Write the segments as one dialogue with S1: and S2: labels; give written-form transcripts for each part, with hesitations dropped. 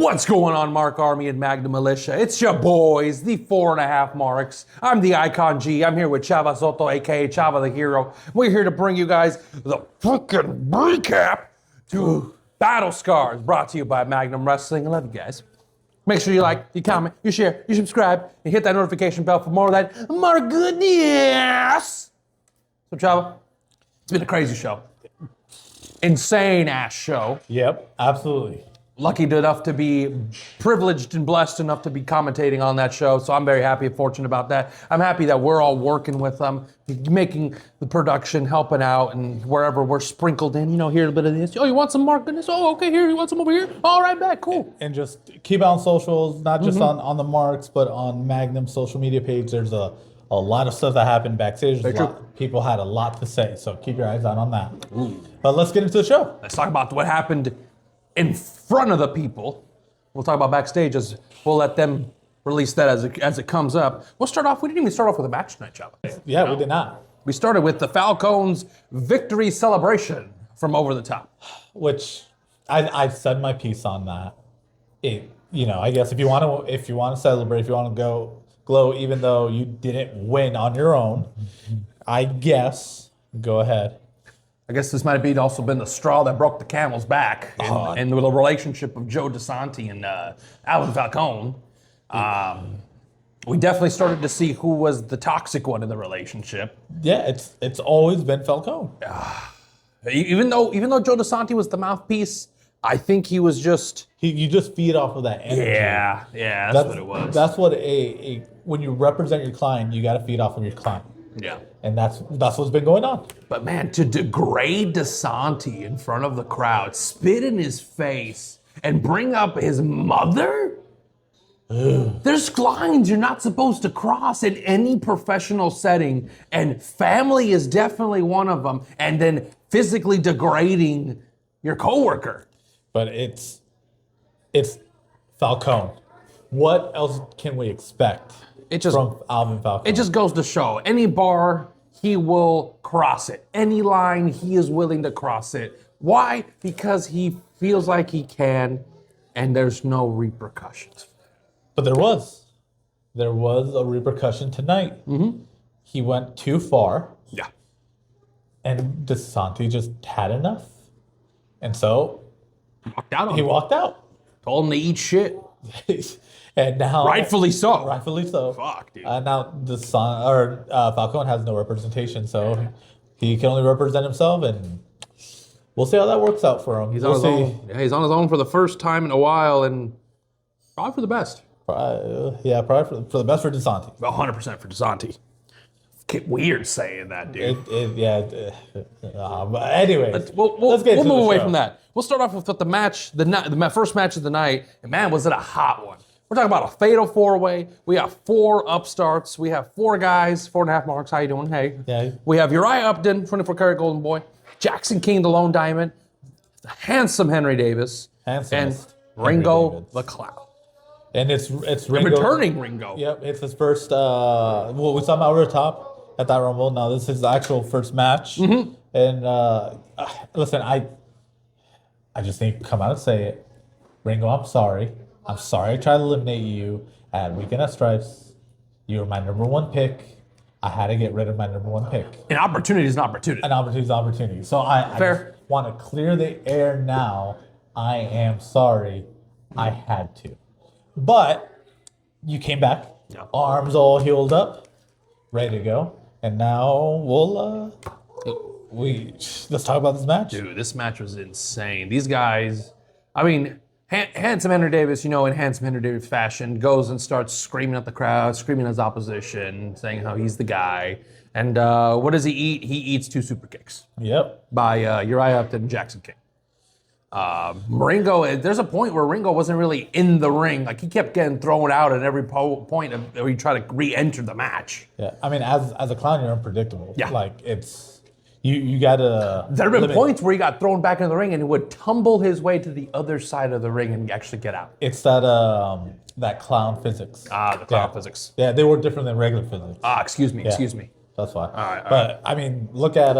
S1: What's going on, Mark Army and Magnum Militia? It's your boys, the 4.5 Marks. I'm the Icon G. I'm here with Chava Soto, aka Chava the Hero. We're here to bring you guys the fucking recap to Battle Scars, brought to you by Magnum Wrestling. I love you guys. Make sure you like, you comment, you share, you subscribe, and hit that notification bell for more of that more goodness. So, Chava, it's been a crazy show. Insane ass show.
S2: Yep, absolutely.
S1: Lucky enough to be privileged and blessed enough to be commentating on that show. So I'm very happy and fortunate about that. I'm happy that we're all working with them, making the production, helping out, and wherever we're sprinkled in, here a bit of this. Oh, you want some Mark goodness? Oh, okay, here. You want some over here? All right, back, cool.
S2: And just keep out on socials, not just on the Marks, but on Magnum's social media page. There's a lot of stuff that happened backstage. People had a lot to say, so keep your eyes out on that. But let's get into the show.
S1: Let's talk about what happened in front of the people. We'll talk about backstage as we'll let them release that as it comes up. We'll start off, we didn't even start off with a match tonight, Chava.
S2: Yeah, we did not.
S1: We started with the Falcons' victory celebration from Over the Top.
S2: Which I said my piece on that. I guess if you want to celebrate, if you want to go glow, even though you didn't win on your own, I guess go ahead.
S1: I guess this might have also been the straw that broke the camel's back in the relationship of Joe DeSanti and Alvin Falcone. We definitely started to see who was the toxic one in the relationship.
S2: Yeah, it's always been Falcone.
S1: Even though Joe DeSanti was the mouthpiece, I think he was just...
S2: You just feed off of that energy.
S1: Yeah, that's what it was.
S2: That's what when you represent your client, you got to feed off of your client.
S1: Yeah.
S2: And that's what's been going on.
S1: But man, to degrade DeSanti in front of the crowd, spit in his face, and bring up his mother? There's lines you're not supposed to cross in any professional setting, and family is definitely one of them, and then physically degrading your coworker.
S2: But it's Falcone. What else can we expect from Alvin Falcone?
S1: It just goes to show, any bar, he will cross it. Any line, he is willing to cross it. Why? Because he feels like he can, and there's no repercussions.
S2: But there was a repercussion tonight. Mm-hmm. He went too far.
S1: Yeah.
S2: And DeSanti just had enough. And so
S1: he
S2: walked out.
S1: Told him to eat shit.
S2: And now,
S1: rightfully so.
S2: Fuck, dude. Now Falcone has no representation, so he can only represent himself, and we'll see how that works out for him.
S1: He's on his own. Yeah, he's on his own for the first time in a while, and probably for the best.
S2: Probably for the best for DeSanti.
S1: 100% for DeSanti. Weird saying that, dude.
S2: But anyway,
S1: let's move away from that. We'll start off with the first match of the night, and man, was it a hot one. We're talking about a fatal four-way. We have 4 upstarts. We have 4 guys, 4.5 Marks. How you doing? Hey.
S2: Yeah.
S1: We have Uriah Upton, 24-karat golden boy, Jackson King, the lone diamond, the handsome Henry Davis, and Ringo the Clown.
S2: And it's Ringo.
S1: Returning Ringo.
S2: Yep, it's his first, we saw him over the top at that Rumble. Now this is the actual first match. Mm-hmm. And listen, I just need to come out and say it. Ringo, I'm sorry. I'm sorry I tried to eliminate you at Weekend at Stripes. You were my number 1 pick. I had to get rid of my number 1 pick.
S1: An opportunity is an opportunity.
S2: An opportunity is an opportunity. So I just want to clear the air now. I am sorry. I had to. But you came back, arms all healed up, ready to go, and now let's talk about this match.
S1: Dude, this match was insane. These guys, I mean, handsome Henry Davis, in handsome Henry Davis fashion, goes and starts screaming at the crowd, screaming at his opposition, saying how he's the guy. And what does he eat? He eats 2 super kicks.
S2: Yep. By
S1: Uriah Upton and Jackson King. Ringo, there's a point where Ringo wasn't really in the ring. Like, he kept getting thrown out at every point where he tried to re-enter the match.
S2: Yeah, I mean, as a clown, you're unpredictable.
S1: Yeah.
S2: Like, it's, you gotta...
S1: There have been points where he got thrown back in the ring and he would tumble his way to the other side of the ring and actually get out.
S2: It's that clown physics.
S1: The clown physics.
S2: Yeah, they were different than regular physics.
S1: Excuse me.
S2: That's why.
S1: All right.
S2: But, I mean, look at...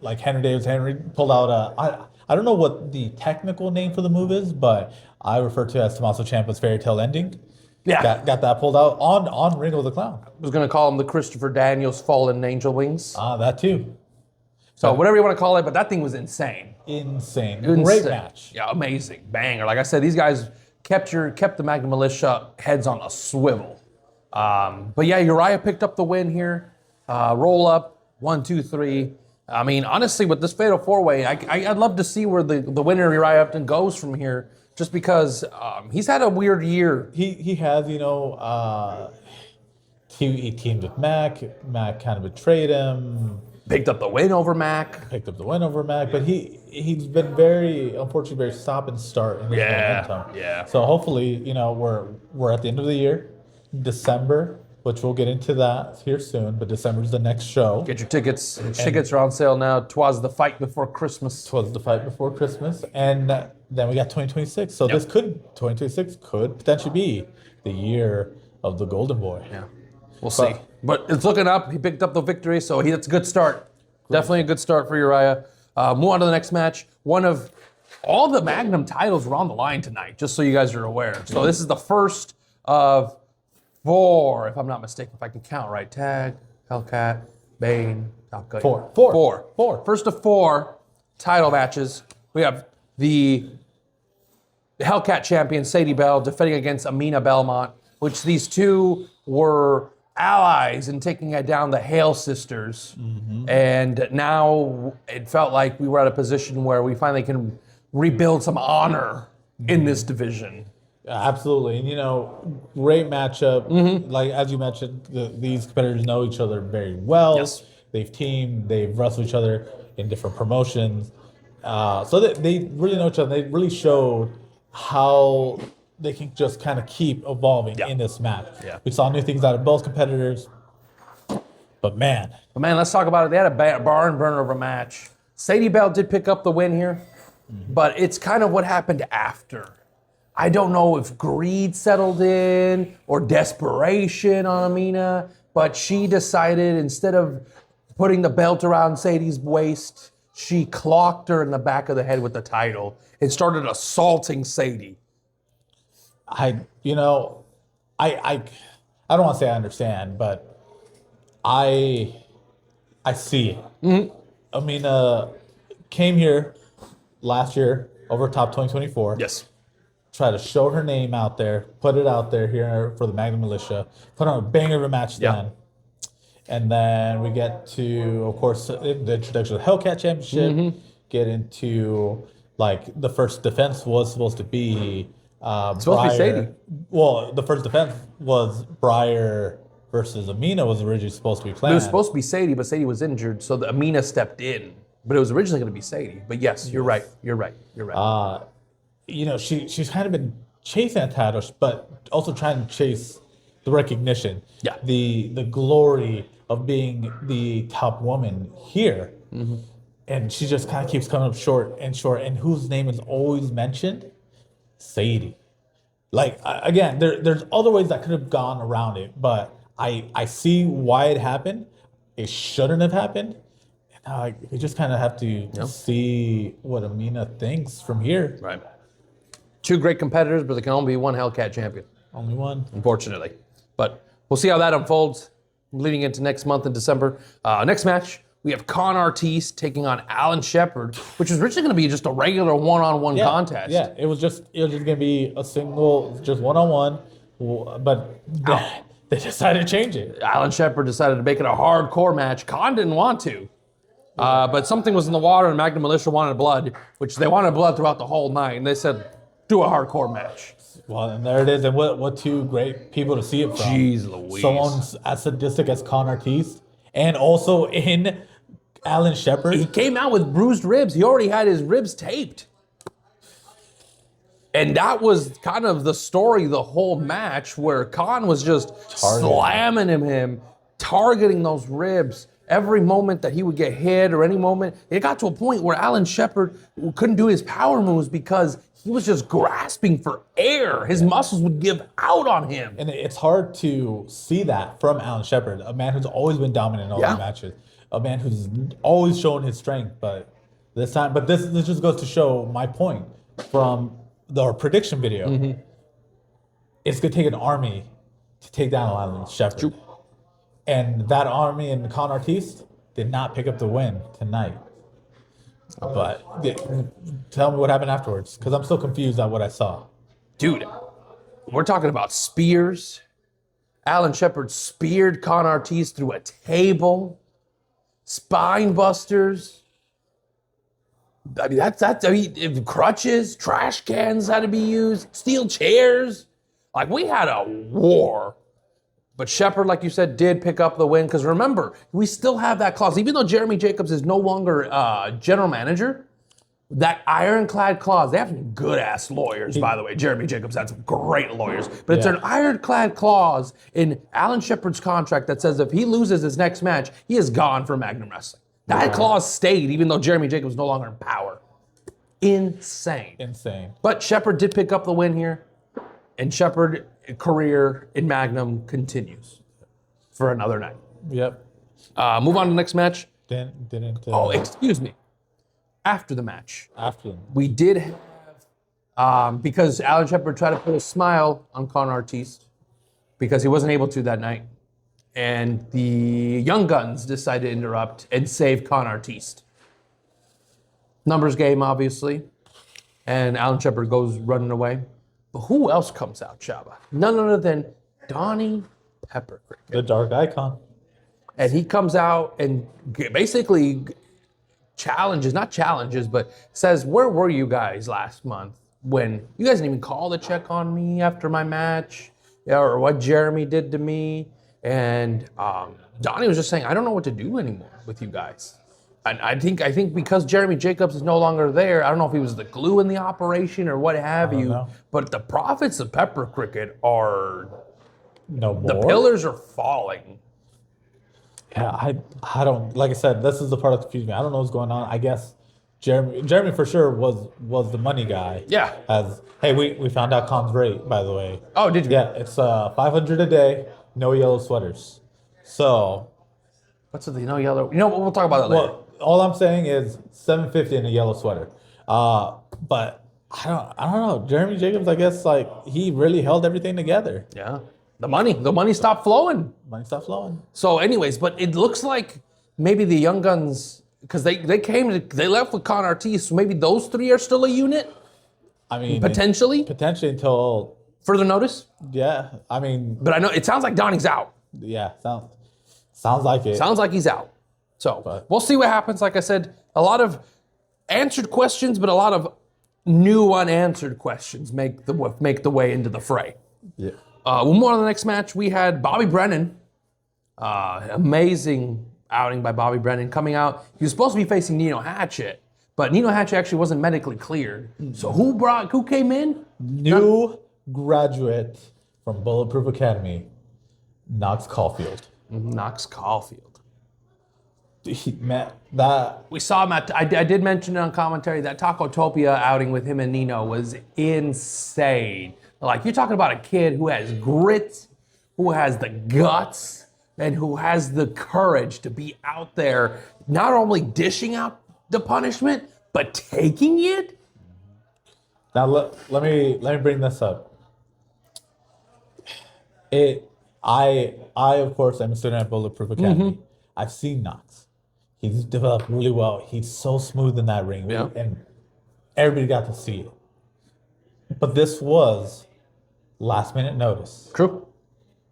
S2: like Henry pulled out I don't know what the technical name for the move is, but I refer to it as Tommaso Ciampa's fairy tale ending.
S1: Yeah.
S2: Got that pulled out on Ringo the Clown.
S1: I was going to call him the Christopher Daniels Fallen Angel Wings.
S2: That too.
S1: So whatever you want to call it, but that thing was insane.
S2: Insane. Great match.
S1: Yeah, amazing. Banger. Like I said, these guys kept the Magnum Militia heads on a swivel. But yeah, Uriah picked up the win here. Roll up, 1, 2, 3. I mean, honestly, with this Fatal 4-Way, I'd love to see where the winner, Uriah Upton, goes from here, just because he's had a weird year.
S2: He has, he teamed with Mac. Mac kind of betrayed him.
S1: Picked up the win over Mac.
S2: But he's been unfortunately, very stop and start in his momentum.
S1: Yeah.
S2: So hopefully, we're at the end of the year, December, which we'll get into that here soon. But December's the next show.
S1: Get your tickets. Tickets are on sale now. 'Twas the fight before Christmas.
S2: And then we got 2026. So 2026 could potentially be the year of the Golden Boy.
S1: Yeah. We'll see. But it's looking up. He picked up the victory, so that's a good start. Definitely a good start for Uriah. Move on to the next match. One of all the Magnum titles were on the line tonight, just so you guys are aware. So this is the first of 4, if I'm not mistaken, if I can count right. Tag, Hellcat, Bane, Top Gun. Four. First of 4 title matches. We have the Hellcat champion, Sadie Bell, defending against Amina Belmont, which these two were allies in taking down the Hale sisters. Mm-hmm. And now it felt like we were at a position where we finally can rebuild some honor in this division.
S2: Absolutely. And, great matchup. Mm-hmm. Like, as you mentioned, these competitors know each other very well.
S1: Yes.
S2: They've teamed, they've wrestled each other in different promotions. So they really know each other. They really showed how they can just kind of keep evolving in this match.
S1: Yeah.
S2: We saw new things out of both competitors. But man,
S1: let's talk about it. They had a barn burner of a match. Sadie Bell did pick up the win here, but it's kind of what happened after. I don't know if greed settled in or desperation on Amina, but she decided instead of putting the belt around Sadie's waist, she clocked her in the back of the head with the title and started assaulting Sadie.
S2: I don't want to say I understand, but I see it. Mm-hmm. Amina came here last year over top 2024.
S1: Yes.
S2: Try to show her name out there, put it out there here for the Magnum Militia, put on a banger of a match then. And then we get to, of course, the introduction of the Hellcat Championship, get into, like, the first defense was supposed to be
S1: Sadie.
S2: Well, the first defense was Briar versus Amina was originally supposed to be planned.
S1: It was supposed to be Sadie, but Sadie was injured, so the Amina stepped in. But it was originally going to be Sadie. But yes, you're right.
S2: She's kind of been chasing that title, but also trying to chase the recognition, the glory of being the top woman here. Mm-hmm. And she just kind of keeps coming up short. And whose name is always mentioned? Sadie. Like, again, there's other ways that could have gone around it, but I see why it happened. It shouldn't have happened. And we just kind of have to see what Amina thinks from here.
S1: Right. 2 great competitors, but there can only be one Hellcat champion.
S2: Only one.
S1: Unfortunately. But we'll see how that unfolds leading into next month in December. Next match, we have Con Artiste taking on Alan Shepard, which was originally going to be just a regular one-on-one contest.
S2: Yeah, it was just going to be a single, just one-on-one, but they decided to change it.
S1: Alan Shepard decided to make it a hardcore match. Con didn't want to. But something was in the water and Magnum Militia wanted blood, which they wanted blood throughout the whole night, and they said, do a hardcore match.
S2: Well, and there it is, and what 2 great people to see it from.
S1: Jeez Louise.
S2: Someone as sadistic as Con Artiste, and also in Alan Shepard.
S1: He came out with bruised ribs. He already had his ribs taped. And that was kind of the story, the whole match, where Con was just slamming him, targeting those ribs. Every moment that he would get hit or any moment, it got to a point where Alan Shepard couldn't do his power moves because he was just grasping for air. His muscles would give out on him.
S2: And it's hard to see that from Alan Shepard, a man who's always been dominant in all the matches. a man who's always shown his strength, but this just goes to show my point from our prediction video. It's gonna take an army to take down Alan Shepard.
S1: True.
S2: And that army and Con Artiste did not pick up the win tonight. But tell me what happened afterwards, because I'm still confused at what I saw.
S1: Dude, we're talking about spears. Alan Shepard speared Con Artiste through a table. Spine busters. I mean, crutches, trash cans had to be used, steel chairs. Like, we had a war. But Shepard, like you said, did pick up the win. Because remember, we still have that clause. Even though Jeremy Jacobs is no longer general manager, that ironclad clause, they have some good-ass lawyers, by the way. Jeremy Jacobs had some great lawyers. But it's an ironclad clause in Alan Shepard's contract that says if he loses his next match, he is gone for Magnum Wrestling. That clause stayed, even though Jeremy Jacobs is no longer in power. Insane. But Shepard did pick up the win here. And Shepard's career in Magnum continues for another night.
S2: Yep.
S1: Move on to the next match.
S2: Didn't.
S1: Excuse me. After the match.
S2: After.
S1: We did have, because Alan Shepard tried to put a smile on Con Artiste because he wasn't able to that night. And the Young Guns decided to interrupt and save Con Artiste. Numbers game, obviously. And Alan Shepard goes running away. But who else comes out, Chava? None other than Donnie Pepper Cricket.
S2: The Dark Icon.
S1: And he comes out and basically not challenges, but says, where were you guys last month when you guys didn't even call to check on me after my match or what Jeremy did to me? And Donnie was just saying, I don't know what to do anymore with you guys. And I think because Jeremy Jacobs is no longer there, I don't know if he was the glue in the operation or what have you,
S2: know.
S1: but the profits of Pepper Cricket are,
S2: No more.
S1: the pillars are falling.
S2: Yeah, I don't, like I said, this is the part that confused me. I don't know what's going on. I guess Jeremy for sure was the money guy.
S1: Yeah.
S2: Hey, we found out Con's rate, by the way.
S1: Oh, did you?
S2: Yeah, it's $500 a day, no yellow sweaters. So.
S1: What's with the no yellow? You know what? We'll talk about that later.
S2: Well, all I'm saying is $750 in a yellow sweater. But I don't know. Jeremy Jacobs, I guess, like, he really held everything together.
S1: Yeah. The money stopped flowing.
S2: Money stopped flowing.
S1: So anyways, but it looks like maybe the Young Guns, because they left with Con Artiste, so maybe those three are still a unit?
S2: I mean,
S1: Potentially
S2: until,
S1: further notice?
S2: yeah, I mean,
S1: But I know, it sounds like Donnie's out.
S2: yeah, sounds like it.
S1: Sounds like he's out. So we'll see what happens. Like I said, a lot of answered questions, but a lot of new unanswered questions make the way into the fray.
S2: Yeah.
S1: We'll move on to the next match. We had Bobby Brennan. Amazing outing by Bobby Brennan coming out. He was supposed to be facing Nino Hatchet, but Nino Hatchet actually wasn't medically cleared. So who came in?
S2: New graduate from Bulletproof Academy, Knox Caulfield.
S1: Knox Caulfield. We saw him I did mention it on commentary that Tacotopia outing with him and Nino was insane. Like, you're talking about a kid who has grit, who has the guts, and who has the courage to be out there not only dishing out the punishment, but taking it.
S2: Now let me bring this up. I of course am a student at Bulletproof Academy. I've seen Knox. He's developed really well. He's so smooth in that ring, and everybody got to see it. But this was last minute notice.
S1: True.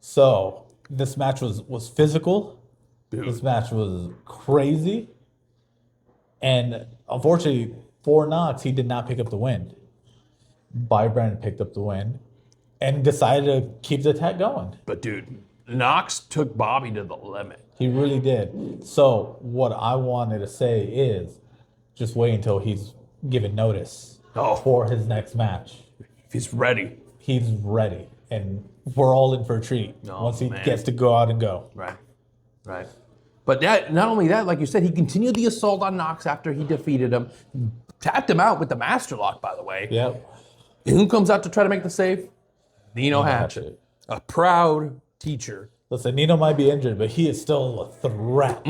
S2: So this match was physical. Dude. This match was crazy. And unfortunately for Knox, he did not pick up the win. Bobby Brennan picked up the win and decided to keep the attack going.
S1: But dude, Knox took Bobby to the limit.
S2: He really did. So what I wanted to say is just wait until he's given notice for his next match.
S1: If he's ready.
S2: He's ready. And we're all in for a treat once he gets to go out and go.
S1: Right. But not only that, like you said, he continued the assault on Knox after he defeated him. Tapped him out with the master lock, by the way.
S2: Yep.
S1: And who comes out to try to make the save? Nino Hatchet. A proud teacher.
S2: Listen, Nino might be injured, but he is still a threat.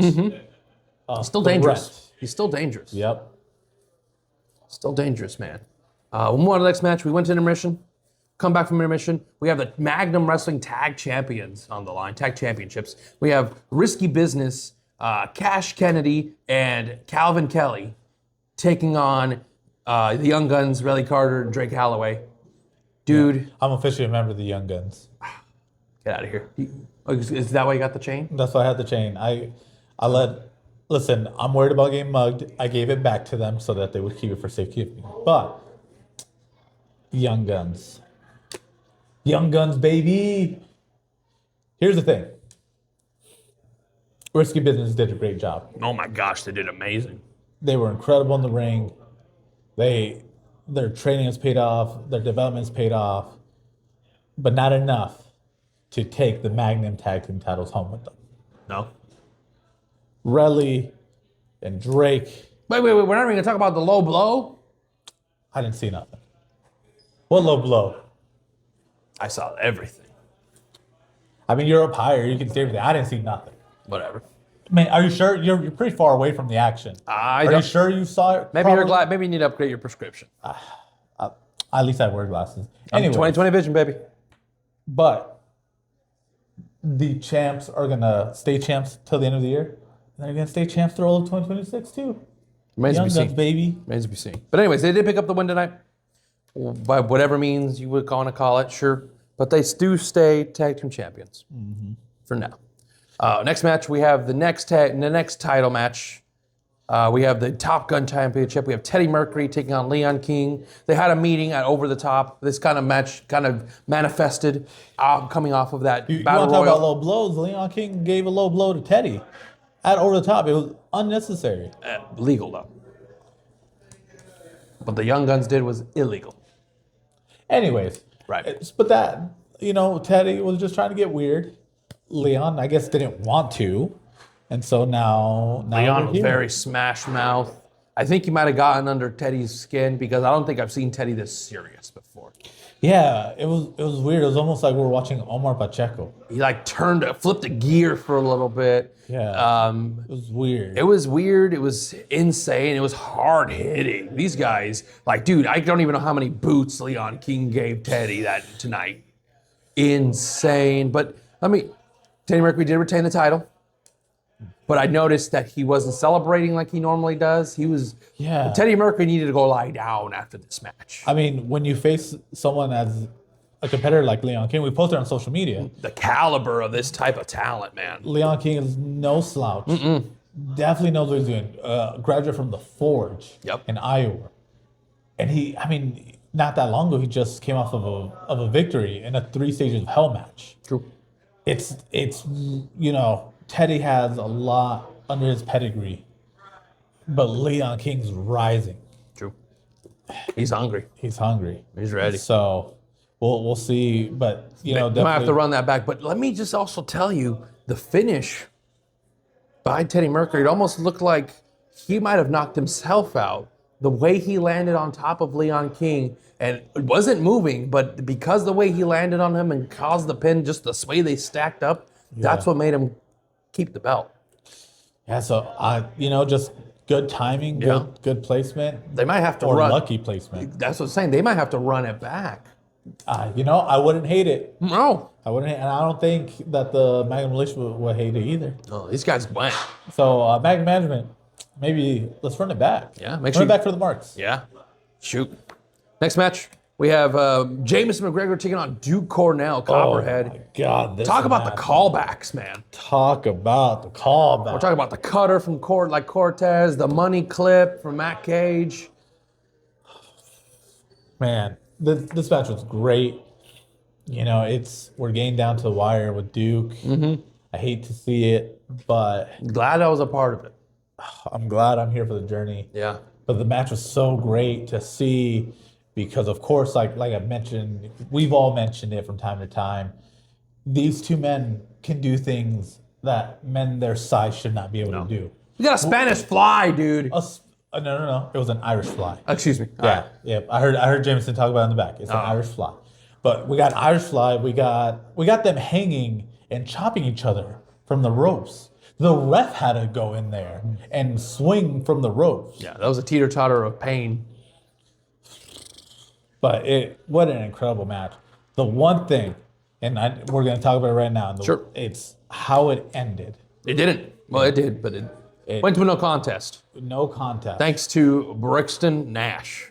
S1: He's still
S2: the
S1: dangerous.
S2: rest.
S1: He's still dangerous.
S2: Yep.
S1: Still dangerous, man. We'll move on to the next match. We went to intermission. Come back from intermission. We have the Magnum Wrestling Tag Champions on the line, Tag Championships. We have Risky Business, Cash Kennedy, and Calvin Kelly taking on the Young Guns, Relly Carter, and Drake Holloway. Dude.
S2: I'm officially a member of the Young Guns.
S1: Get out of here. Is that why you got the chain?
S2: That's why I had the chain. Listen, I'm worried about getting mugged. I gave it back to them so that they would keep it for safekeeping. But, Young Guns. Young Guns, baby. Here's the thing. Risky Business did a great job.
S1: Oh my gosh, they did amazing.
S2: They were incredible in the ring. Their training has paid off. Their development has paid off. But not enough to take the Magnum Tag Team titles home with them.
S1: No.
S2: Relly and Drake.
S1: Wait. We're not even going to talk about the low blow?
S2: I didn't see nothing. What low blow?
S1: I saw everything.
S2: I mean, you're up higher. You can see everything. I didn't see nothing.
S1: Whatever.
S2: Man, are you sure? You're pretty far away from the action. Are you sure you saw it?
S1: Maybe you're glad. Maybe you need to upgrade your prescription.
S2: At least I wear glasses.
S1: Anyway, 20/20 vision, baby.
S2: But the champs are gonna stay champs till the end of the year. And they're gonna stay champs through all of 2026 too.
S1: Remains to
S2: Young
S1: be
S2: Guns,
S1: seen.
S2: baby.
S1: Remains to be seen. But anyways, they did pick up the win tonight. By whatever means you would want to call it, sure. But they do stay tag team champions for now. Next match, we have the next title match. We have the Top Gun Championship. We have Teddy Mercury taking on Leon King. They had a meeting at Over the Top. This kind of match kind of manifested coming off of that
S2: You
S1: Battle
S2: want to talk
S1: Royal.
S2: about low blows? Leon King gave a low blow to Teddy at Over the Top. It was unnecessary.
S1: Legal, though. What the Young Guns did was illegal.
S2: Anyways,
S1: Right.
S2: But Teddy was just trying to get weird. Leon, I guess, didn't want to, and so now
S1: Leon
S2: we're
S1: was
S2: here.
S1: very smash mouth. I think he might have gotten under Teddy's skin because I don't think I've seen Teddy this serious before.
S2: Yeah, it was weird. It was almost like we were watching Omar Pacheco.
S1: He like flipped a gear for a little bit.
S2: Yeah, it was weird.
S1: It was weird. It was insane. It was hard hitting. These guys, like, dude, I don't even know how many boots Leon King gave Teddy tonight. Insane. But Teddy Mercury did retain the title. But I noticed that he wasn't celebrating like he normally does. Teddy Mercury needed to go lie down after this match.
S2: I mean, when you face someone as a competitor like Leon King, we posted on social media.
S1: The caliber of this type of talent, man.
S2: Leon King is no slouch. Definitely knows what he's doing. Graduate from the Forge in Iowa. And not that long ago, he just came off of a victory in a 3 stages of hell match.
S1: True.
S2: It's Teddy has a lot under his pedigree, but Leon King's rising.
S1: True. He's hungry.
S2: He's hungry.
S1: He's ready.
S2: So we'll see, but
S1: They
S2: definitely
S1: might have to run that back. But let me just also tell you, the finish by Teddy Mercury, it almost looked like he might have knocked himself out. The way he landed on top of Leon King, and it wasn't moving, but because the way he landed on him and caused the pin, just the way they stacked up, that's what made him keep the belt.
S2: Yeah, so just good timing, good placement.
S1: They might have to
S2: or
S1: run.
S2: lucky placement.
S1: That's what I'm saying. They might have to run it back.
S2: I wouldn't hate it.
S1: No.
S2: I wouldn't, and I don't think that the Magnum Militia would hate it either.
S1: No, these guys went.
S2: So Magnum Management, maybe let's run it back.
S1: Yeah,
S2: run it back for the marks.
S1: Yeah. Shoot. Next match, we have Jamison McGregor taking on Duke Cornell, Copperhead.
S2: Oh my God!
S1: Talk about the callbacks, man.
S2: Talk about the callback.
S1: We're talking about the cutter from Cortez, the money clip from Matt Cage.
S2: Man, this match was great. We're getting down to the wire with Duke.
S1: Mm-hmm.
S2: I hate to see it, but
S1: Glad I was a part of it.
S2: I'm glad I'm here for the journey.
S1: Yeah.
S2: But the match was so great to see because, of course, like I've mentioned, we've all mentioned it from time to time. These two men can do things that men their size should not be able to do.
S1: We got a Spanish fly, dude.
S2: No. It was an Irish fly.
S1: Excuse me.
S2: Yeah. I heard Jameson talk about it in the back. It's an Irish fly. But we got Irish fly. We got them hanging and chopping each other from the ropes. The ref had to go in there and swing from the ropes.
S1: Yeah, that was a teeter-totter of pain.
S2: But what an incredible match. The one thing, and we're going to talk about it right now.
S1: Sure.
S2: It's how it ended.
S1: It didn't. Well, it did, but it went to a no contest.
S2: No contest.
S1: Thanks to Brixton Nash.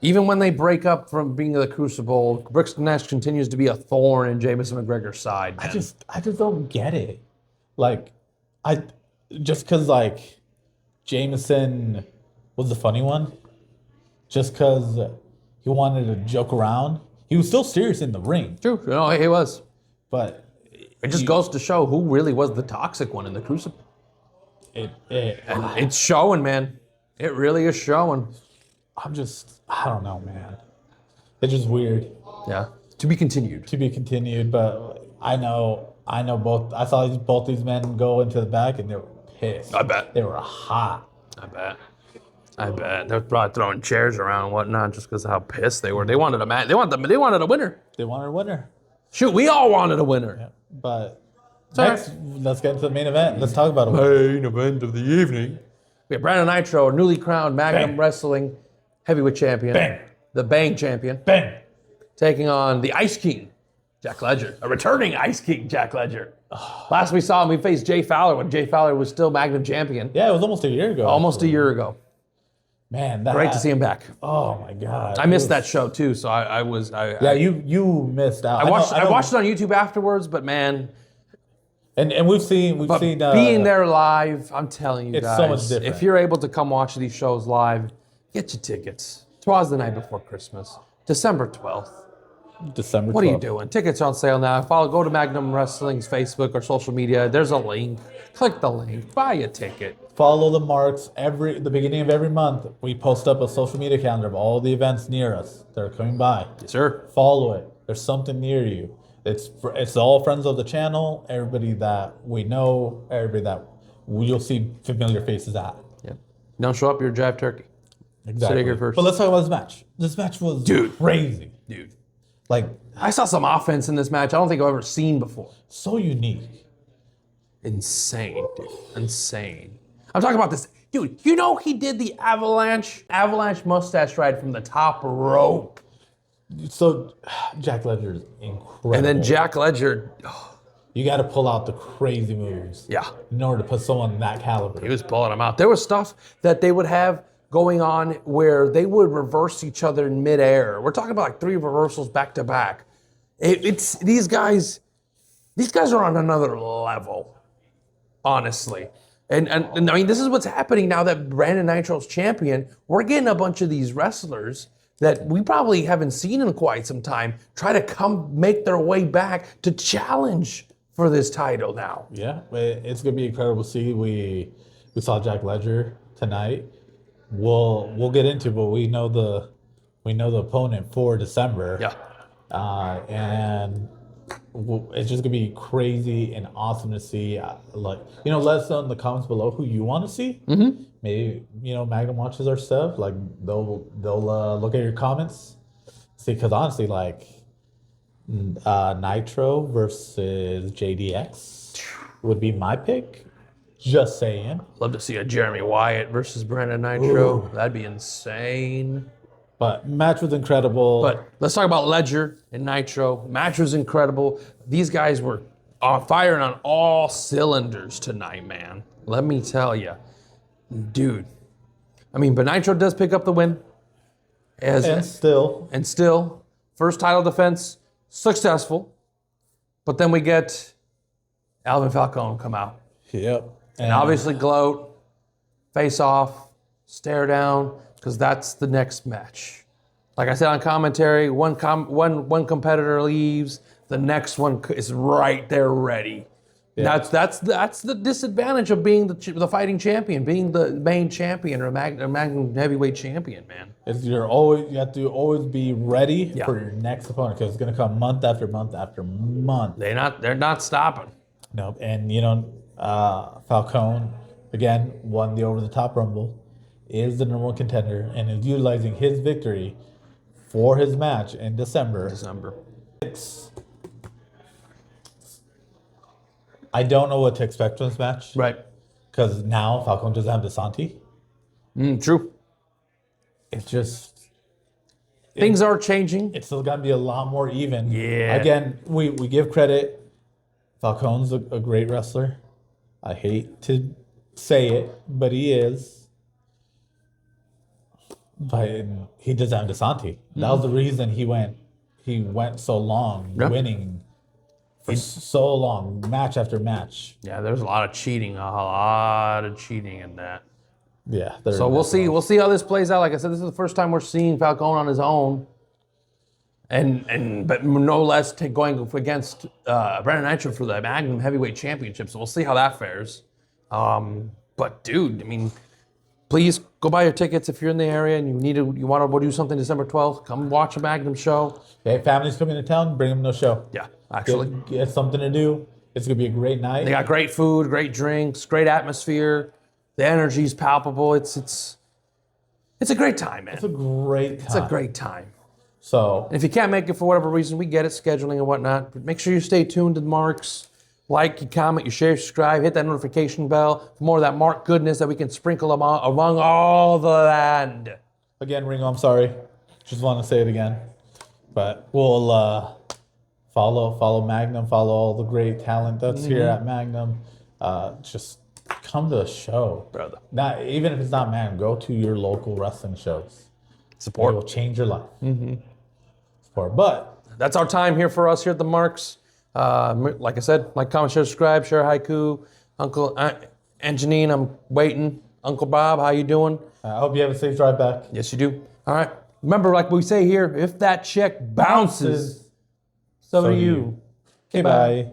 S1: Even when they break up from being in the Crucible, Brixton Nash continues to be a thorn in Jameson McGregor's side. Man.
S2: I just don't get it. Like, just because like Jameson was the funny one, just because he wanted to joke around, he was still serious in the ring.
S1: True, no, he was.
S2: But
S1: it just goes to show who really was the toxic one in the Crucible. And it's showing, man. It really is showing.
S2: I don't know, man. It's just weird.
S1: Yeah. To be continued.
S2: To be continued, but I know both. I saw both these men go into the back and they were pissed.
S1: I bet.
S2: They were hot.
S1: I bet. They're probably throwing chairs around and whatnot just because of how pissed they were. They wanted a match. They wanted a winner.
S2: They wanted a winner.
S1: Shoot, we all wanted a winner.
S2: Yeah. But next, let's get into the main event. Let's talk about it.
S1: Main event of the evening. We have Brandon Nitro, newly crowned Magnum Wrestling Heavyweight Champion.
S2: Bang.
S1: The Bang Champion.
S2: Bang.
S1: Taking on the Ice King, Jack Ledger. A returning Ice King, Jack Ledger. Last we saw him, he faced Jay Fowler when Jay Fowler was still Magnum Champion.
S2: Yeah, it was almost a year ago.
S1: Almost a year ago.
S2: Man,
S1: great to see him back.
S2: Oh my God.
S1: I missed that show too, so I was.
S2: You missed out.
S1: I watched it on YouTube afterwards, but man.
S2: And we've seen
S1: being there live, I'm telling you guys,
S2: so much different.
S1: If you're able to come watch these shows live, get your tickets. Twas the night before Christmas, December 12th.
S2: December 12th.
S1: What are you doing? Tickets are on sale now. Go to Magnum Wrestling's Facebook or social media. There's a link. Click the link. Buy a ticket.
S2: Follow the marks. The beginning of every month, we post up a social media calendar of all the events near us that are coming by.
S1: Yes, sir.
S2: Follow it. There's something near you. It's all friends of the channel, everybody that we know, everybody that you'll see familiar faces at.
S1: Yeah. Don't show up, you're a jive turkey.
S2: Exactly.
S1: Sit here first.
S2: But let's talk about this match. This match was crazy.
S1: Dude.
S2: Like,
S1: I saw some offense in this match I don't think I've ever seen before.
S2: So unique.
S1: Insane, dude. Insane. I'm talking about this. Dude, you know he did the avalanche mustache ride from the top rope.
S2: So, Jack Ledger is incredible.
S1: And then Jack Ledger.
S2: You got to pull out the crazy moves.
S1: Yeah.
S2: In order to put someone in that caliber.
S1: He was pulling them out. There was stuff that they would have going on where they would reverse each other in midair. We're talking about like 3 reversals back to back. It's these guys are on another level, honestly. And I mean, this is what's happening now that Brandon Nitro's champion. We're getting a bunch of these wrestlers that we probably haven't seen in quite some time try to make their way back to challenge for this title now.
S2: Yeah, it's gonna be incredible to see. We saw Jack Ledger tonight. We'll get into, but we know the opponent for December.
S1: Yeah.
S2: And it's just gonna be crazy and awesome to see. Let us know in the comments below who you want to see. Mm-hmm. Maybe Magnum watches our stuff. Like they'll look at your comments, see. Because honestly, like Nitro versus JDX would be my pick. Just saying.
S1: Love to see a Jeremy Wyatt versus Brandon Nitro. Ooh. That'd be insane.
S2: But match was incredible.
S1: But let's talk about Ledger and Nitro. Match was incredible. These guys were firing on all cylinders tonight, man. Let me tell you. Dude. I mean, but Nitro does pick up the win. And still, first title defense, successful. But then we get Alvin Falcone come out.
S2: Yep.
S1: And obviously gloat, face off, stare down, because that's the next match. Like I said on commentary, one competitor leaves, the next one is right there ready. Yeah. That's the disadvantage of being the fighting champion, being the main champion or Magnum heavyweight champion, man.
S2: You have to always be ready for your next opponent because it's going to come month after month after month.
S1: They're not stopping.
S2: Nope. And Falcone again won the Over the Top Rumble, is the number 1 contender, and is utilizing his victory for his match in December. I don't know what to expect from this match.
S1: Right.
S2: Because now Falcone doesn't have DeSanti.
S1: True.
S2: It's just...
S1: Things are changing.
S2: It's still going to be a lot more even.
S1: Yeah.
S2: Again, we give credit. Falcone's a great wrestler. I hate to say it, but he is. But he doesn't have DeSanti. That was the reason he went so long, winning for so long, match after match.
S1: Yeah, there's a lot of cheating in that.
S2: Yeah.
S1: So we'll see. We'll see how this plays out. Like I said, this is the first time we're seeing Falcone on his own, but no less going against Brandon Nitro for the Magnum Heavyweight Championship. So we'll see how that fares. But dude, I mean, please go buy your tickets if you're in the area and you want to do something December 12th. Come watch a Magnum show.
S2: Hey, family's coming to town. Bring them to the show.
S1: Yeah, actually,
S2: get something to do. It's gonna be a great night.
S1: They got great food, great drinks, great atmosphere. The energy's palpable. It's a great time, man.
S2: It's a great time.
S1: It's a great time.
S2: So
S1: And if you can't make it for whatever reason, we get it, scheduling and whatnot. But make sure you stay tuned to the Marks. Like, you comment, you share, subscribe, hit that notification bell for more of that Mark goodness that we can sprinkle among all the land.
S2: again, Ringo, I'm sorry. Just want to say it again. But we'll follow Magnum, follow all the great talent that's here at Magnum. Just come to the show.
S1: Brother.
S2: Not even if it's not Magnum, go to your local wrestling shows.
S1: Support.
S2: It will change your life. Support. But
S1: That's our time here for us here at the Marks. Like I said, like, comment, share, subscribe, share haiku. Uncle and Janine, I'm waiting. Uncle Bob, how you doing?
S2: I hope you have a safe drive back.
S1: Yes, you do. All right. Remember, like we say here, if that check bounces, so do you.
S2: Okay, bye.